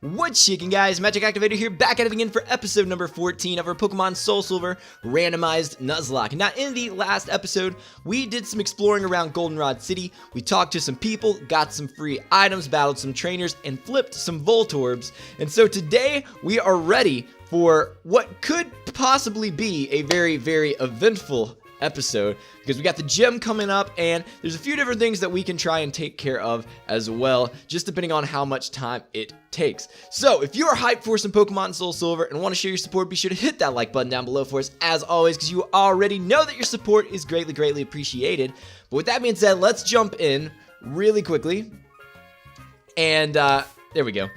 What's shaking, guys? MagicActivatr here, back at it again for episode number 14 of our Pokemon Soul Silver Randomized Nuzlocke. Now, in the last episode, we did some exploring around Goldenrod City. We talked to some people, got some free items, battled some trainers, and flipped some Voltorbs. And so today, we are ready for what could possibly be a very, very eventful episode, because we got the gym coming up and there's a few different things that we can try and take care of as well, just depending on how much time it takes. So if you are hyped for some Pokemon Soul Silver and want to show your support, be sure to hit that like button down below for us as always, because you already know that your support is greatly appreciated. But with that being said, let's jump in really quickly and there we go.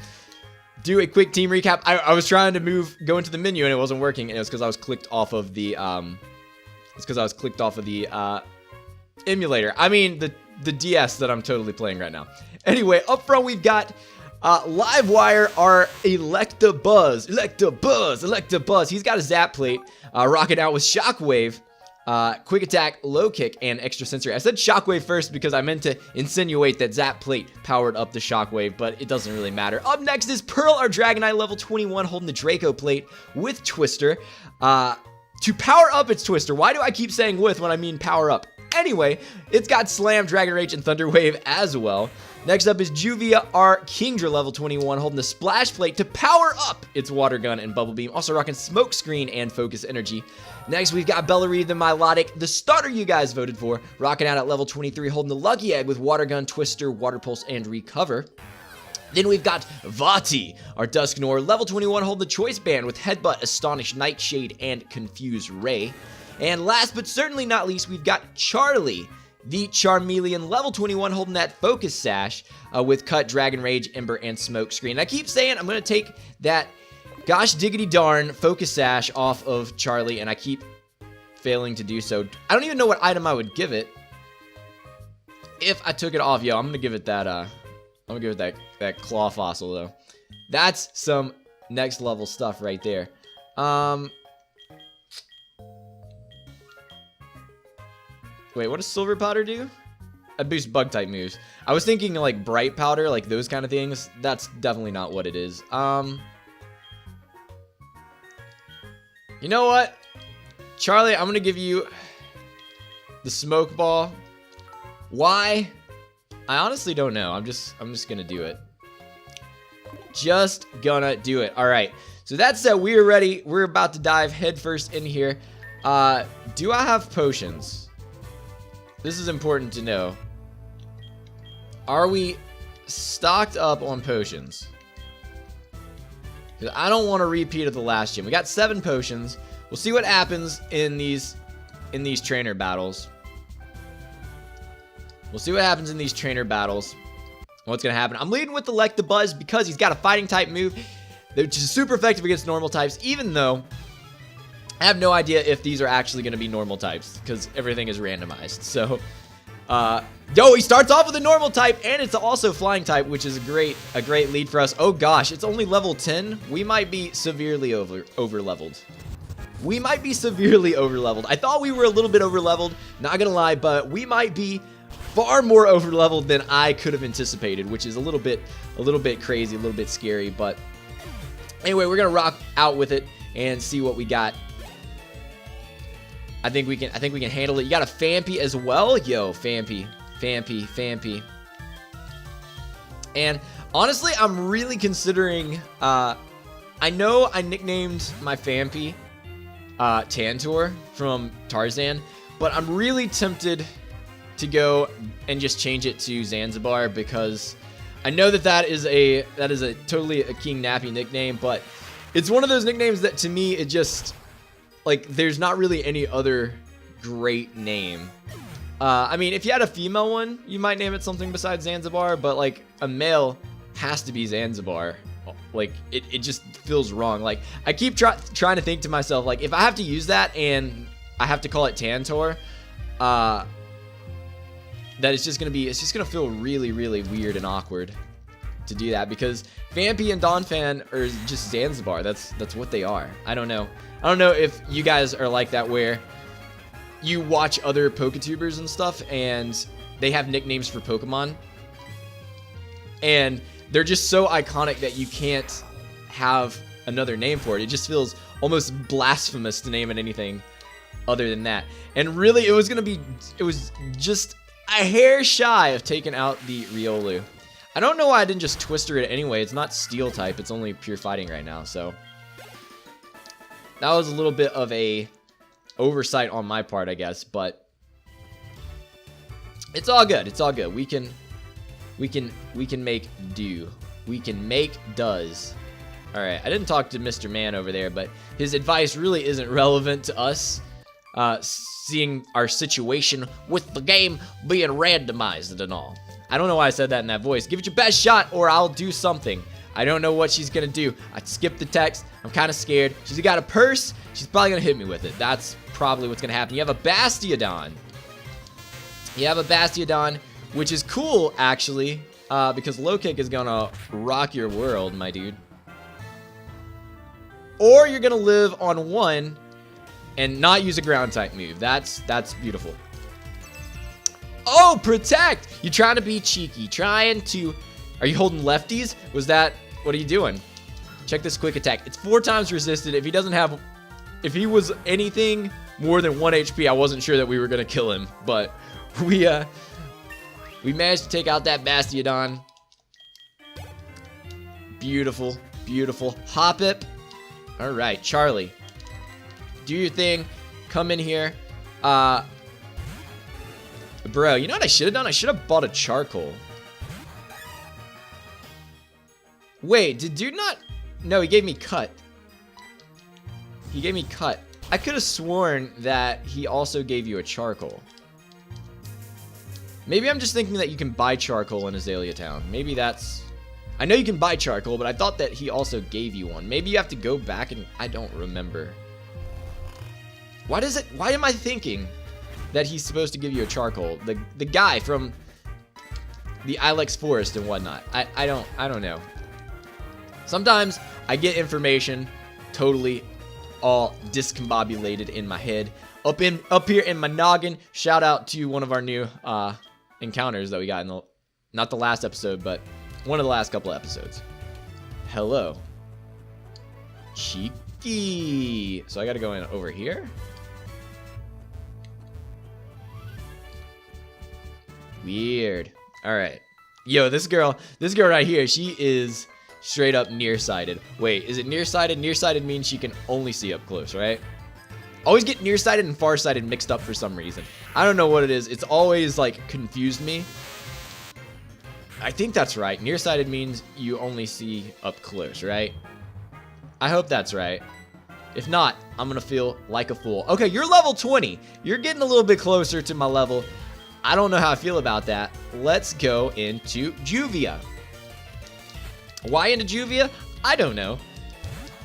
Do a quick team recap. I was trying to go into the menu and it wasn't working, and it was because I was clicked off of the emulator. I mean, the DS that I'm totally playing right now. Anyway, up front we've got Livewire, our Electabuzz. He's got a Zap Plate, rocking out with Shockwave, Quick Attack, Low Kick, and Extra Sensory. I said Shockwave first because I meant to insinuate that Zap Plate powered up the Shockwave, but it doesn't really matter. Up next is Pearl, our Dragonite, level 21, holding the Draco Plate with Twister. To power up its Twister. Why do I keep saying with when I mean power up? Anyway, it's got Slam, Dragon Rage, and Thunder Wave as well. Next up is Juvia, our Kingdra, level 21, holding the Splash Plate to power up its Water Gun and Bubble Beam. Also rocking Smoke Screen and Focus Energy. Next, we've got Bellary, the Milotic, the starter you guys voted for, rocking out at level 23, holding the Lucky Egg with Water Gun, Twister, Water Pulse, and Recover. Then we've got Vati, our Dusknoir, level 21, holding the Choice Band with Headbutt, Astonish, Nightshade, and Confuse Ray. And last but certainly not least, we've got Charlie, the Charmeleon, level 21, holding that Focus Sash with Cut, Dragon Rage, Ember, and Smoke Screen. I keep saying I'm going to take that gosh diggity darn Focus Sash off of Charlie, and I keep failing to do so. I don't even know what item I would give it if I took it off. Yo, I'm going to give it that, I'm gonna give it that claw fossil though. That's some next level stuff right there. Wait, what does Silver Powder do? I boost bug type moves. I was thinking like Bright Powder, like those kind of things. That's definitely not what it is. You know what? Charlie, I'm gonna give you the Smoke Ball. Why? I honestly don't know. I'm just gonna do it. Just gonna do it. All right. So that's it. We are ready. We're about to dive headfirst in here. Do I have potions? This is important to know. Are we stocked up on potions? Because I don't want a repeat of the last gym. We got 7 potions. We'll see what happens in these trainer battles. We'll see what happens in these trainer battles. What's going to happen. I'm leading with Electabuzz because he's got a fighting type move, which is super effective against normal types, even though I have no idea if these are actually going to be normal types because everything is randomized. So, he starts off with a normal type, and it's also flying type, which is a great lead for us. Oh gosh, it's only level 10. We might be severely over leveled. We might be severely over leveled. I thought we were a little bit over leveled, not going to lie, but we might be far more over leveled than I could have anticipated, which is a little bit crazy, a little bit scary. But anyway, we're gonna rock out with it and see what we got. I think we can handle it. You got a Phanpy as well. Yo, Phanpy. And honestly, I'm really considering, I know I nicknamed my Phanpy Tantor from Tarzan, but I'm really tempted to go and just change it to Zanzibar, because I know that is a totally a King Nappy nickname, but it's one of those nicknames that to me it just like there's not really any other great name. I mean, if you had a female one, you might name it something besides Zanzibar, but like a male has to be Zanzibar. Like it just feels wrong. Like I keep trying to think to myself, like if I have to use that and I have to call it Tantor, that it's just gonna feel really weird and awkward to do that, because Phanpy and Donphan are just Zanzibar. That's what they are. I don't know if you guys are like that, where you watch other Poketubers and stuff and they have nicknames for Pokemon, and they're just so iconic that you can't have another name for it. It just feels almost blasphemous to name it anything other than that. And really, it was just a hair shy of taking out the Riolu. I don't know why I didn't just Twister it anyway. It's not Steel type. It's only pure fighting right now. So that was a little bit of a oversight on my part, I guess. But it's all good. It's all good. We can make do. We can make does. All right. I didn't talk to Mr. Man over there, but his advice really isn't relevant to us. Seeing our situation with the game being randomized and all. I don't know why I said that in that voice. Give it your best shot or I'll do something. I don't know what she's gonna do. I skipped the text. I'm kind of scared. She's got a purse. She's probably gonna hit me with it. That's probably what's gonna happen. You have a Bastiodon. Which is cool, actually, because low kick is gonna rock your world, my dude. Or you're gonna live on one and not use a ground type move. That's beautiful. Oh, protect! You trying to be cheeky, are you holding lefties? What are you doing? Check this quick attack. It's 4 times resisted. If he was anything more than 1 HP, I wasn't sure that we were gonna kill him, but we managed to take out that Bastiodon. Beautiful, beautiful. Hoppip. All right, Charlie. Do your thing. Come in here. Bro, you know what I should have done? I should have bought a charcoal. Wait, did dude not? No, he gave me cut. I could have sworn that he also gave you a charcoal. Maybe I'm just thinking that you can buy charcoal in Azalea Town. Maybe that's... I know you can buy charcoal, but I thought that he also gave you one. Maybe you have to go back and... I don't remember. Why am I thinking that he's supposed to give you a charcoal? The guy from the Ilex Forest and whatnot. I don't know. Sometimes I get information totally all discombobulated in my head. Up here in my noggin. Shout out to one of our new encounters that we got in not the last episode, but one of the last couple of episodes. Hello. Cheeky. So I gotta go in over here. Weird. Alright. Yo, this girl right here, she is straight up nearsighted. Wait, is it nearsighted? Nearsighted means she can only see up close, right? Always get nearsighted and farsighted mixed up for some reason. I don't know what it is. It's always like confused me. I think that's right. Nearsighted means you only see up close, right? I hope that's right. If not, I'm gonna feel like a fool. Okay, you're level 20. You're getting a little bit closer to my level. I don't know how I feel about that. Let's go into Juvia. Why into Juvia? I don't know.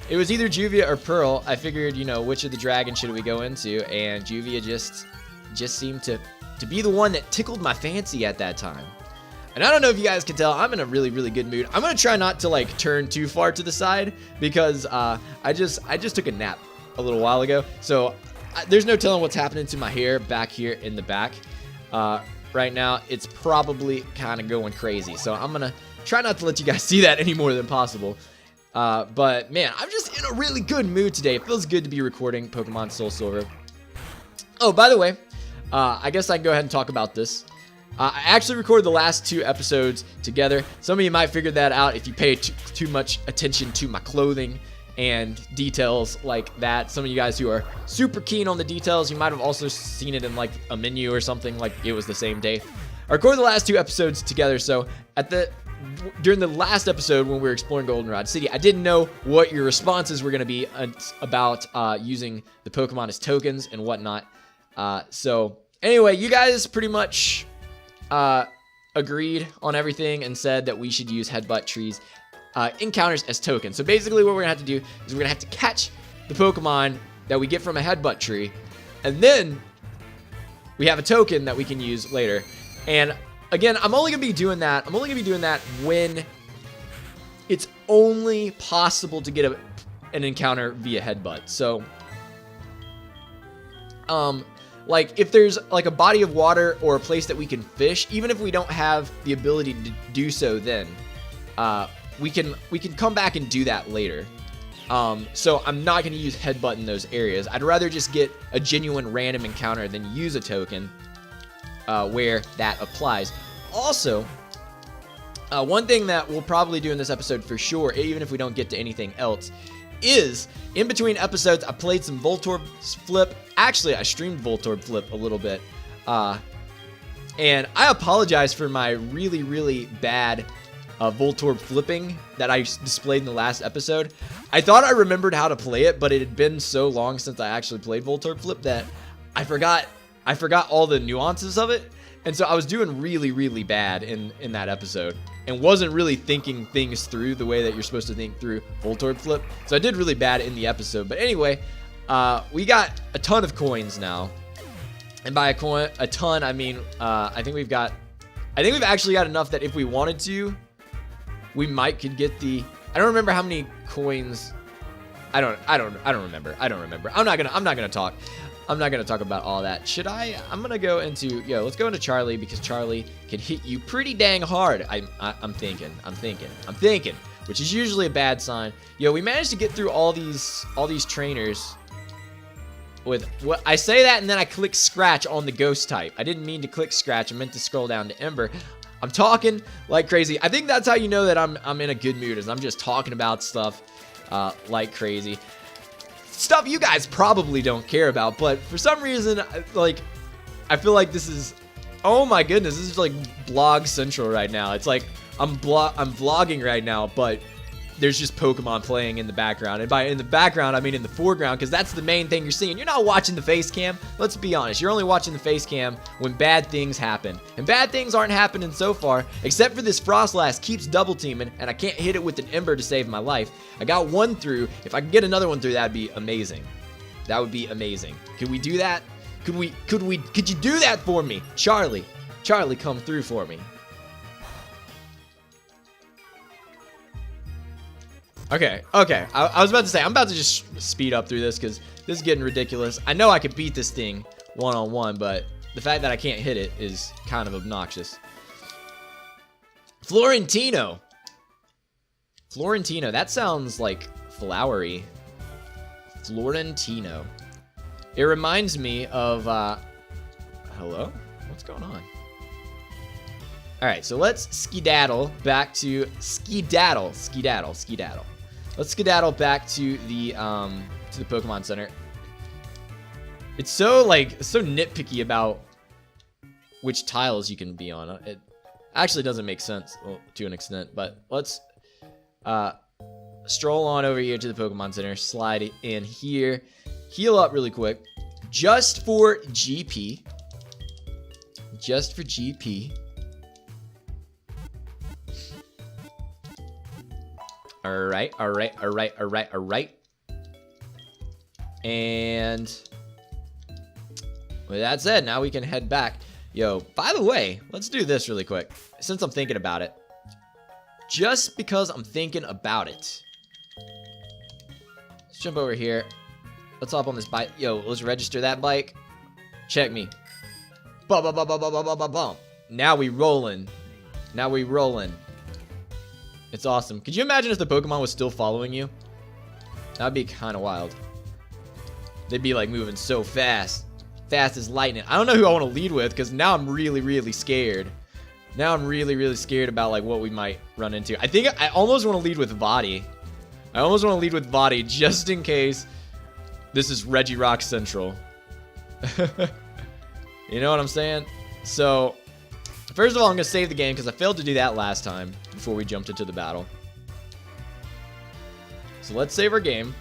It was either Juvia or Pearl. I figured, you know, which of the dragons should we go into? And Juvia just seemed to be the one that tickled my fancy at that time. And I don't know if you guys can tell, I'm in a really, really good mood. I'm gonna try not to like turn too far to the side because I just took a nap a little while ago. So there's no telling what's happening to my hair back here in the back. Right now, it's probably kind of going crazy. So I'm gonna try not to let you guys see that any more than possible. But man, I'm just in a really good mood today. It feels good to be recording Pokemon Soul Silver. Oh, by the way, I guess I can go ahead and talk about this. I actually recorded the last 2 episodes together. Some of you might figure that out if you pay too much attention to my clothing and details like that. Some of you guys who are super keen on the details, you might have also seen it in like a menu or something, like it was the same day. I recorded the last 2 episodes together, so during the last episode when we were exploring Goldenrod City, I didn't know what your responses were going to be about using the Pokemon as tokens and whatnot. So anyway, you guys pretty much agreed on everything and said that we should use Headbutt Tree's encounters as tokens. So basically what we're going to have to do is we're going to have to catch the Pokemon that we get from a Headbutt Tree, and then we have a token that we can use later. And again, I'm only going to be doing that when it's only possible to get an encounter via Headbutt. So, like if there's like a body of water or a place that we can fish, even if we don't have the ability to do so then, we can come back and do that later. So I'm not going to use headbutt in those areas. I'd rather just get a genuine random encounter than use a token where that applies. Also, one thing that we'll probably do in this episode for sure, even if we don't get to anything else, is in between episodes, I played some Voltorb Flip. Actually, I streamed Voltorb Flip a little bit. And I apologize for my really, really bad Voltorb flipping that I displayed in the last episode. I thought I remembered how to play it, but it had been so long since I actually played Voltorb Flip that I forgot all the nuances of it. And so I was doing really, really bad in that episode and wasn't really thinking things through the way that you're supposed to think through Voltorb Flip. So I did really bad in the episode. But anyway, we got a ton of coins now. And by a ton, I mean, I think we've actually got enough that if we wanted to, we could get the, I don't remember how many coins. I don't remember. I'm not gonna talk. I'm not gonna talk about all that. Should I? I'm gonna go into, let's go into Charlie, because Charlie can hit you pretty dang hard. I'm thinking, which is usually a bad sign. We managed to get through all these trainers with what I say that, and then I click scratch on the ghost type. I didn't mean to click scratch. I meant to scroll down to Ember. I'm talking like crazy. I think that's how you know that I'm in a good mood, is I'm just talking about stuff like crazy. Stuff you guys probably don't care about, but for some reason, like, I feel like this is, oh my goodness, this is like vlog central right now. It's like I'm vlogging right now, but there's just Pokemon playing in the background. And by in the background, I mean in the foreground, because that's the main thing you're seeing. You're not watching the face cam. Let's be honest. You're only watching the face cam when bad things happen. And bad things aren't happening so far, except for this Frostlass keeps double teaming, and I can't hit it with an Ember to save my life. I got one through. If I could get another one through, that'd be amazing. That would be amazing. Could we do that? Could you do that for me? Charlie, come through for me. Okay. I was about to say, I'm about to just speed up through this because this is getting ridiculous. I know I could beat this thing one-on-one, but the fact that I can't hit it is kind of obnoxious. Florentino, that sounds like flowery. Florentino. It reminds me of, hello? What's going on? Alright, so let's skedaddle back to, skedaddle. Let's skedaddle back to the Pokemon Center. It's so nitpicky about which tiles you can be on. It actually doesn't make sense, well, to an extent, but let's stroll on over here to the Pokemon Center, slide in here, heal up really quick, just for GP. Alright. And with that said, now we can head back. By the way, let's do this really quick, since I'm thinking about it. Just because I'm thinking about it. Let's jump over here. Let's hop on this bike. Let's register that bike. Check me. Bum. Now we rolling. It's awesome. Could you imagine if the Pokemon was still following you? That'd be kind of wild. They'd be like moving so fast. Fast as lightning. I don't know who I want to lead with, because now I'm really, really scared. Now I'm really, really scared about like what we might run into. I think I almost want to lead with Vadi. Just in case this is Regirock Central. You know what I'm saying? So, first of all, I'm going to save the game because I failed to do that last time before we jumped into the battle. So let's save our game.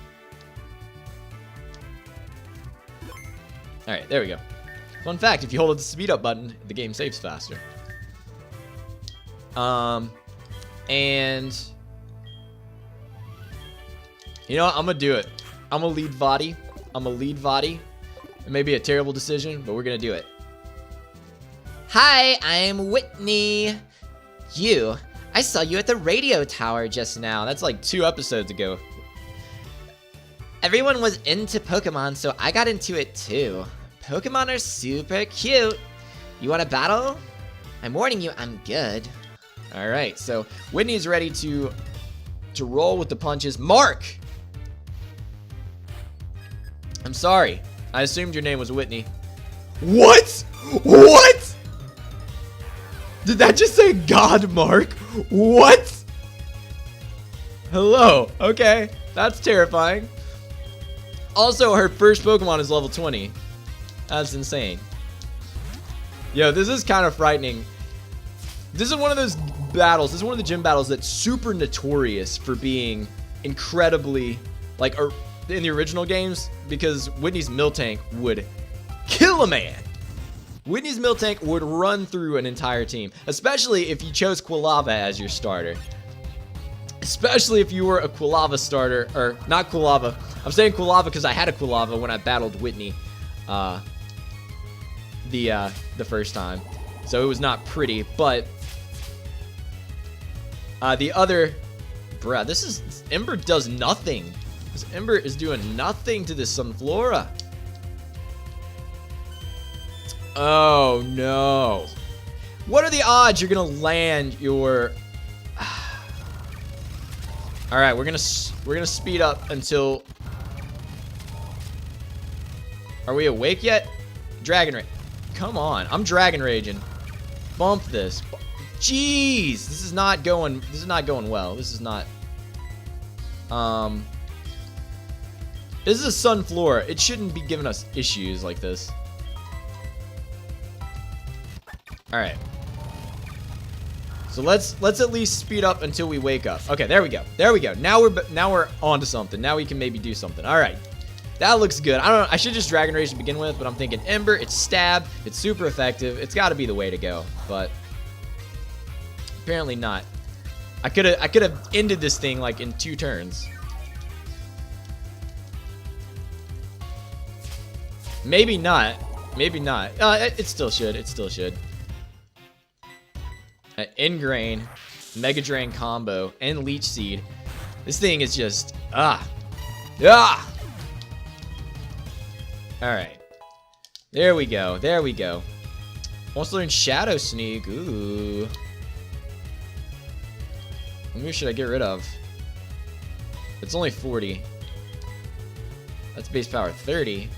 Alright, there we go. Fun fact, if you hold the speed up button, the game saves faster. And you know what? I'm going to do it. I'm going to lead Vadi. It may be a terrible decision, but we're going to do it. Hi, I'm Whitney. I saw you at the radio tower just now. That's like 2 episodes ago. Everyone was into Pokemon, so I got into it too. Pokemon are super cute. You want to battle? I'm warning you, I'm good. All right, so Whitney is ready to roll with the punches. Mark! I'm sorry. I assumed your name was Whitney. What? What? Did that just say God, Mark? What? Hello. Okay, that's terrifying. Also, her first Pokemon is level 20. That's insane. Yo, this is kind of frightening. This is one of those battles. This is one of the gym battles that's super notorious for being incredibly, like, in the original games, because Whitney's Miltank would kill a man. Whitney's Miltank would run through an entire team, especially if you chose Quilava as your starter. Especially if you were a Quilava starter, or not Quilava. I'm saying Quilava because I had a Quilava when I battled Whitney the first time. So it was not pretty, but the other, bruh, Ember does nothing. This Ember is doing nothing to this Sunflora. Oh no. What are the odds you're gonna land your... Alright, we're gonna speed up until... Are we awake yet? Dragon Rage. Come on, I'm Dragon Raging. Bump this. Jeez, this is not going well. This is not... This is a Sunflora. It shouldn't be giving us issues like this. Alright. So let's at least speed up until we wake up. Okay, there we go. There we go. Now we're on to something. Now we can maybe do something. Alright. That looks good. I don't know. I should just Dragon Rage to begin with, but I'm thinking Ember, it's stab, it's super effective. It's got to be the way to go, but apparently not. I could have ended this thing like in 2 turns. Maybe not. Maybe not. It still should. It still should. Ingrain, Mega Drain combo, and Leech Seed. This thing is just Alright. There we go. There we go. Wants to learn Shadow Sneak. Ooh. Who should I get rid of? It's only 40. That's base power 30.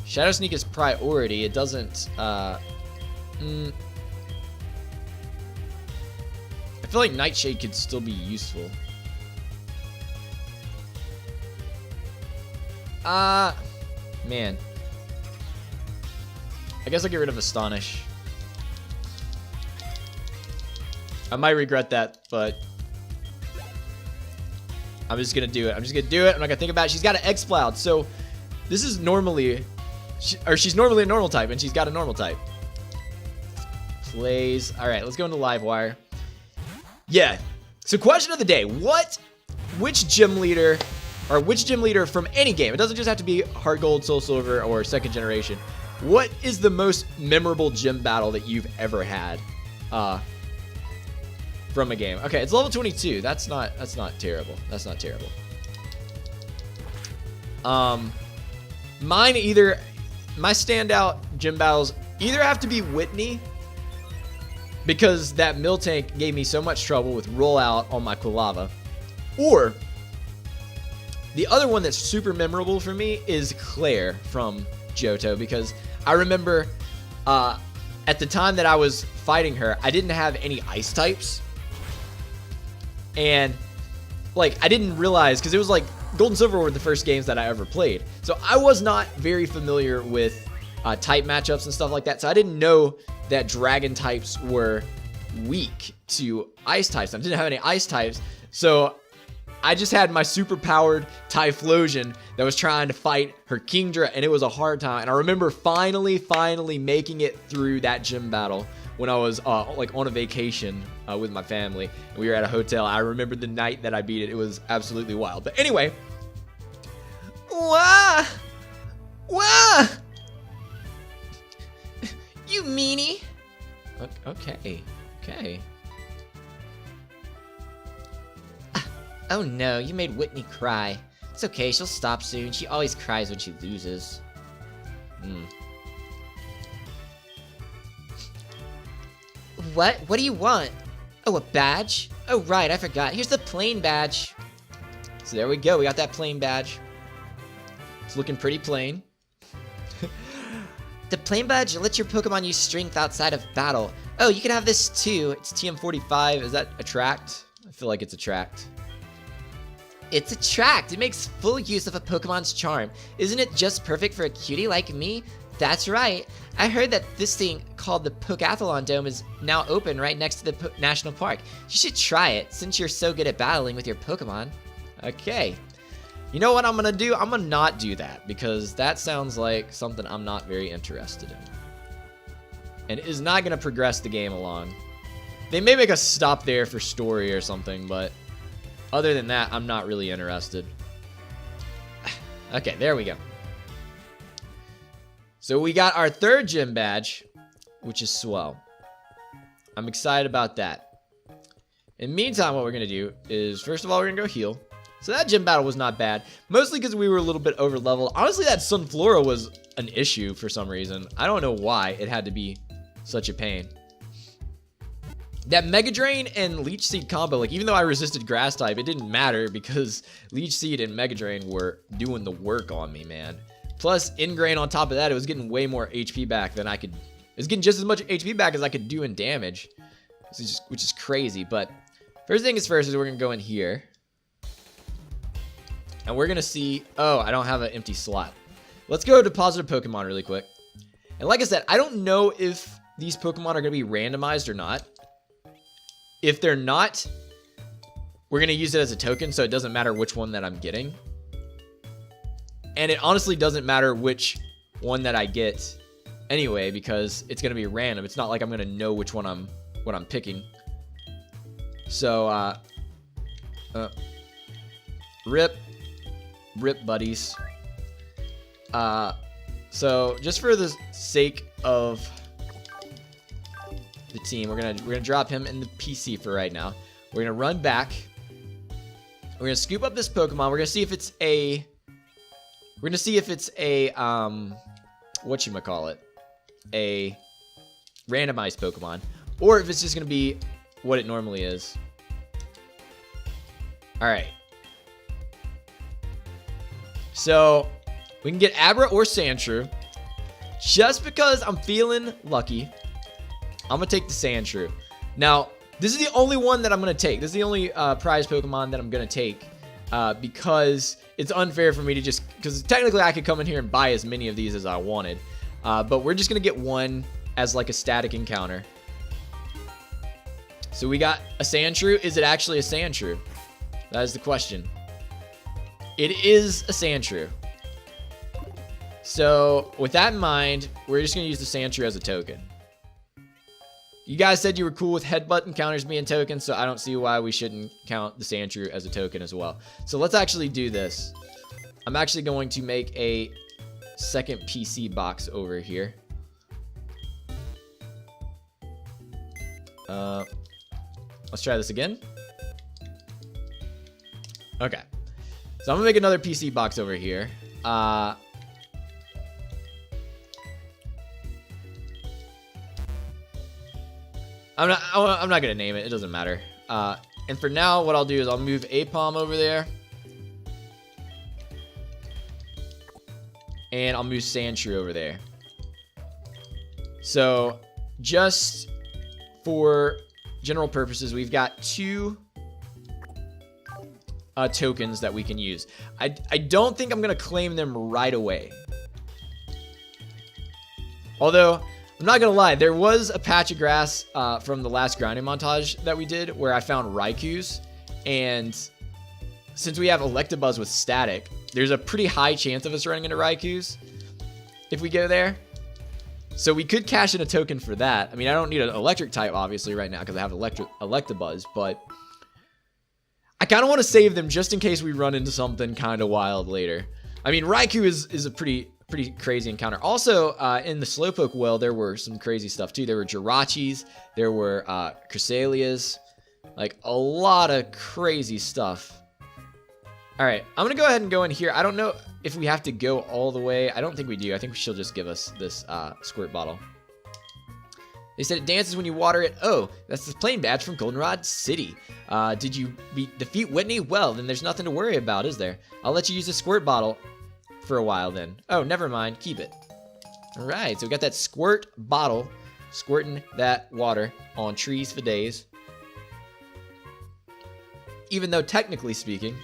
Shadow Sneak is priority. It doesn't, I feel like Nightshade could still be useful. Man. I guess I'll get rid of Astonish. I might regret that, but I'm just gonna do it. I'm just gonna do it. I'm not gonna think about it. She's got an X-Cloud, so this is normally, she's normally a normal type, and she's got a normal type. Plays. All right, let's go into Livewire. Yeah. So question of the day: which gym leader from any game? It doesn't just have to be Heart Gold, Soul Silver, or Second Generation. What is the most memorable gym battle that you've ever had from a game? Okay, it's level 22. That's not terrible. That's not terrible. My standout gym battles either have to be Whitney, because that Miltank gave me so much trouble with rollout on my Quilava, or the other one that's super memorable for me is Claire from Johto, because I remember at the time that I was fighting her, I didn't have any ice types. And like, I didn't realize, because it was like Gold and Silver were the first games that I ever played. So I was not very familiar with type matchups and stuff like that. So I didn't know that dragon types were weak to ice types. I didn't have any ice types. So I just had my super powered Typhlosion that was trying to fight her Kingdra, and it was a hard time. And I remember finally making it through that gym battle when I was like on a vacation with my family, and we were at a hotel. I remember the night that I beat it. It was absolutely wild. But anyway, wah, you meanie. Okay. Oh no, you made Whitney cry. It's okay, she'll stop soon. She always cries when she loses. what? What do you want? Oh, a badge? Oh, right, I forgot. Here's the plain badge. So there we go. We got that plain badge. It's looking pretty plain. The plain badge lets your Pokemon use strength outside of battle. Oh, you can have this too. It's TM45. Is that attract? I feel like it's attract. It's attract. It makes full use of a Pokemon's charm. Isn't it just perfect for a cutie like me? That's right. I heard that this thing called the Pokathlon Dome is now open right next to the National Park. You should try it since you're so good at battling with your Pokemon. Okay. You know what I'm going to do? I'm going to not do that because that sounds like something I'm not very interested in. And it is not going to progress the game along. They may make us stop there for story or something, but other than that, I'm not really interested. Okay, there we go. So we got our third gym badge, which is swell. I'm excited about that. In the meantime, what we're going to do is, first of all, we're going to go heal. So that gym battle was not bad, mostly because we were a little bit over leveled. Honestly, that Sunflora was an issue for some reason. I don't know why it had to be such a pain. That Mega Drain and Leech Seed combo, like even though I resisted Grass type, it didn't matter because Leech Seed and Mega Drain were doing the work on me, man. Plus, Ingrain on top of that, it was getting way more HP back than I could. It was getting just as much HP back as I could do in damage, which is crazy. But first thing is first is we're going to go in here. And we're going to see, oh, I don't have an empty slot. Let's go deposit a Pokemon really quick. And like I said, I don't know if these Pokemon are going to be randomized or not. If they're not, we're going to use it as a token, so it doesn't matter which one that I'm getting. And it honestly doesn't matter which one that I get anyway, because it's going to be random. It's not like I'm going to know which one what I'm picking. So, Rip buddies. So just for the sake of the team, we're gonna drop him in the PC for right now. We're gonna run back. We're gonna scoop up this Pokemon. We're gonna see if it's a whatchamacallit, a randomized Pokemon, or if it's just gonna be what it normally is. All right. So we can get Abra or Sandshrew. Just because I'm feeling lucky, I'm going to take the Sandshrew. Now, this is the only one that I'm going to take. This is the only prize Pokemon that I'm going to take because it's unfair for me to just... Because technically I could come in here and buy as many of these as I wanted. But we're just going to get one as like a static encounter. So we got a Sandshrew. Is it actually a Sandshrew? That is the question. It is a Sandshrew. So, with that in mind, we're just going to use the Sandshrew as a token. You guys said you were cool with headbutt encounters being tokens, so I don't see why we shouldn't count the Sandshrew as a token as well. So, let's actually do this. I'm actually going to make a second PC box over here. Let's try this again. Okay. So I'm gonna make another PC box over here. I'm not gonna name it. It doesn't matter. And for now, what I'll do is I'll move Apom over there, and I'll move Sandshrew over there. So just for general purposes, we've got two tokens that we can use. I don't think I'm gonna claim them right away. Although, I'm not gonna lie, there was a patch of grass from the last grinding montage that we did where I found Raikus, and since we have Electabuzz with static, there's a pretty high chance of us running into Raikus if we go there. So we could cash in a token for that. I mean, I don't need an electric type obviously right now because I have Electabuzz, but I kind of want to save them just in case we run into something kind of wild later. I mean, Raikou is a pretty crazy encounter. Also, in the Slowpoke well, there were some crazy stuff too. There were Jirachis, there were Cressalias, like a lot of crazy stuff. All right, I'm gonna go ahead and go in here. I don't know if we have to go all the way. I don't think we do. I think she'll just give us this squirt bottle. They said it dances when you water it. Oh, that's the plane badge from Goldenrod City. Did you defeat Whitney? Well, then there's nothing to worry about, is there? I'll let you use the squirt bottle for a while then. Oh, never mind. Keep it. All right, so we got that squirt bottle, squirting that water on trees for days. Even though, technically speaking,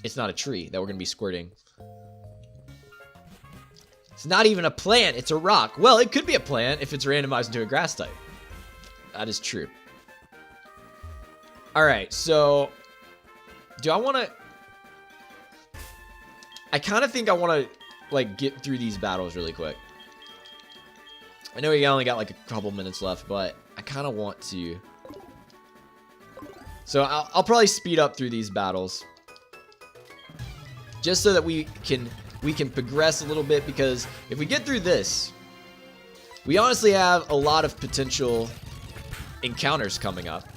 it's not a tree that we're going to be squirting. It's not even a plant, it's a rock. Well, it could be a plant if it's randomized into a grass type. That is true. Alright, so do I want to... I kind of think I want to, like, get through these battles really quick. I know we only got, like, a couple minutes left, but I kind of want to... So I'll probably speed up through these battles. Just so that we can progress a little bit, because if we get through this, we honestly have a lot of potential encounters coming up.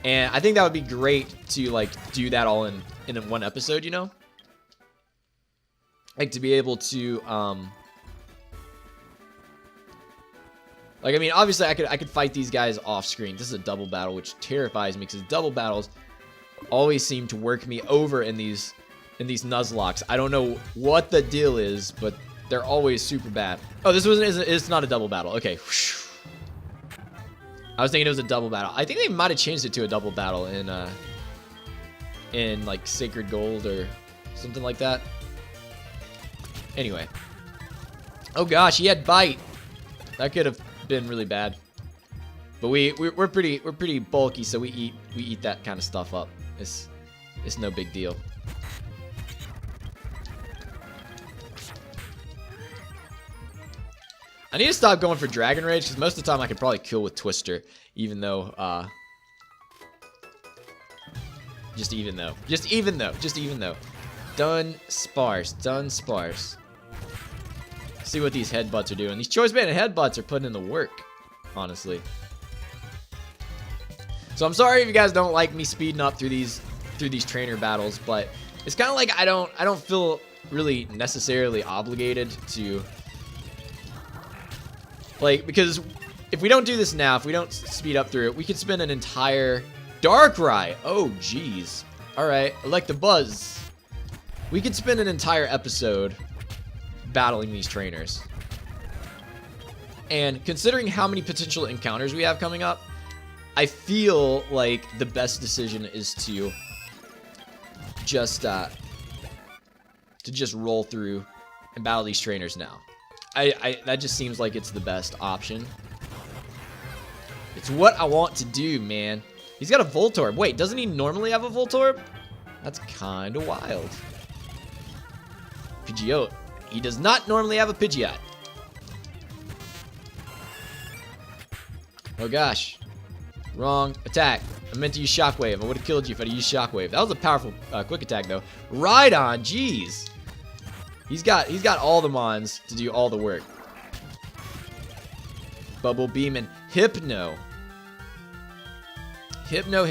And I think that would be great to, like, do that all in one episode, you know? Like, to be able to, like, I mean, obviously I could fight these guys off screen. This is a double battle, which terrifies me, because double battles always seem to work me over in these Nuzlockes. I don't know what the deal is, but they're always super bad. Oh, it's not a double battle. Okay. I was thinking it was a double battle. I think they might have changed it to a double battle in like Sacred Gold or something like that. Anyway. Oh gosh, he had bite. That could have been really bad. But we're pretty bulky, so we eat that kind of stuff up. It's no big deal. I need to stop going for Dragon Rage, because most of the time I could probably kill with Twister, even though, just even though. Done sparse. See what these headbutts are doing. These Choice Banded headbutts are putting in the work, honestly. So I'm sorry if you guys don't like me speeding up through these trainer battles, but it's kind of like I don't feel really necessarily obligated to... Like, because if we don't do this now, if we don't speed up through it, we could spend an entire... Darkrai! Oh, jeez. Alright, I like the buzz. We could spend an entire episode battling these trainers. And considering how many potential encounters we have coming up, I feel like the best decision is to just roll through and battle these trainers now. That just seems like it's the best option. It's what I want to do, man. He's got a Voltorb. Wait, doesn't he normally have a Voltorb? That's kind of wild. Pidgeot. He does not normally have a Pidgeot. Oh gosh. Wrong attack. I meant to use Shockwave. I would have killed you if I'd used Shockwave. That was a powerful quick attack, though. Rhydon, jeez. He's got all the mons to do all the work. Bubble Beam and Hypno. Hypno.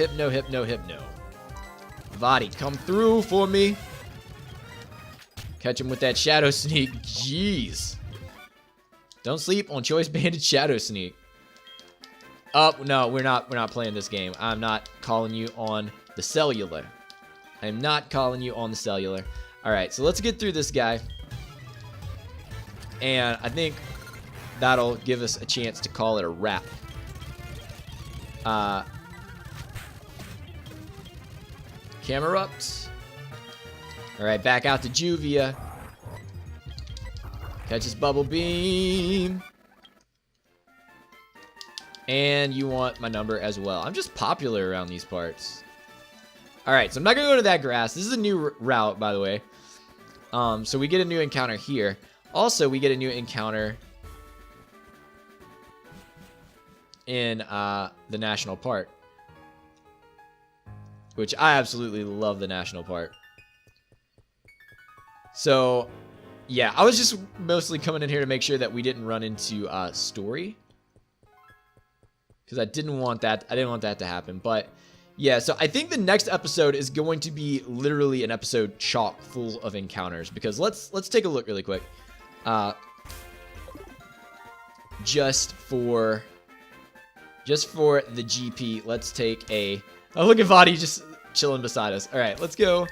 Vadi, come through for me. Catch him with that Shadow Sneak. Jeez. Don't sleep on Choice Banded Shadow Sneak. Oh, no, we're not playing this game. I'm not calling you on the cellular. I'm not calling you on the cellular. Alright, so let's get through this guy. And I think that'll give us a chance to call it a wrap. Camerupt. Alright, back out to Juvia. Catches Bubble Beam. And you want my number as well. I'm just popular around these parts. Alright, so I'm not going to go to that grass. This is a new route, by the way. So we get a new encounter here. Also, we get a new encounter in the national park. Which I absolutely love the national park. So, yeah, I was just mostly coming in here to make sure that we didn't run into story. Because I didn't want that to happen. But yeah, so I think the next episode is going to be literally an episode chock full of encounters. Because let's take a look really quick. Just for the GP, let's take a... Oh, look at Vadi just chilling beside us. All right, let's go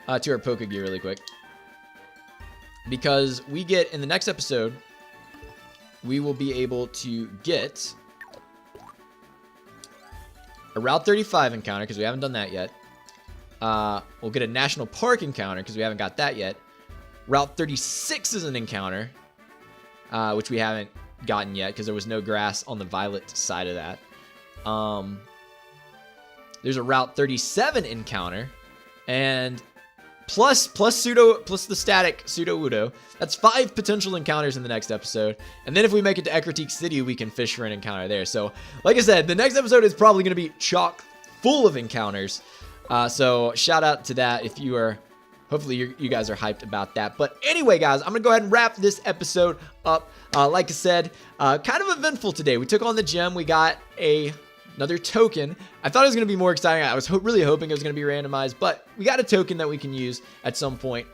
to our Poke Gear really quick. Because we get, in the next episode, we will be able to get a Route 35 encounter, because we haven't done that yet. We'll get a National Park encounter, because we haven't got that yet. Route 36 is an encounter, which we haven't gotten yet, because there was no grass on the Violet side of that. There's a Route 37 encounter, and plus the static Pseudo-Udo. That's 5 potential encounters in the next episode. And then if we make it to Ecruteak City, we can fish for an encounter there. So, like I said, the next episode is probably going to be chock full of encounters. So, shout out to that if you are... Hopefully, you guys are hyped about that. But anyway, guys, I'm going to go ahead and wrap this episode up. Like I said, kind of eventful today. We took on the gem. We got another token. I thought it was going to be more exciting. I was really hoping it was going to be randomized. But we got a token that we can use at some point.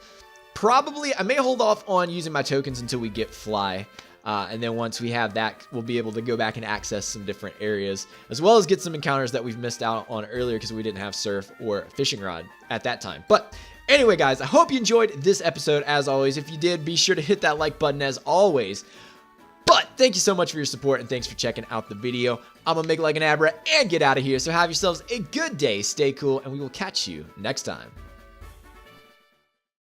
Probably, I may hold off on using my tokens until we get Fly. And then once we have that, we'll be able to go back and access some different areas, as well as get some encounters that we've missed out on earlier because we didn't have Surf or Fishing Rod at that time. But anyway, guys, I hope you enjoyed this episode. As always, if you did, be sure to hit that like button as always. But thank you so much for your support, and thanks for checking out the video. I'm gonna make like an Abra and get out of here. So have yourselves a good day, stay cool, and we will catch you next time.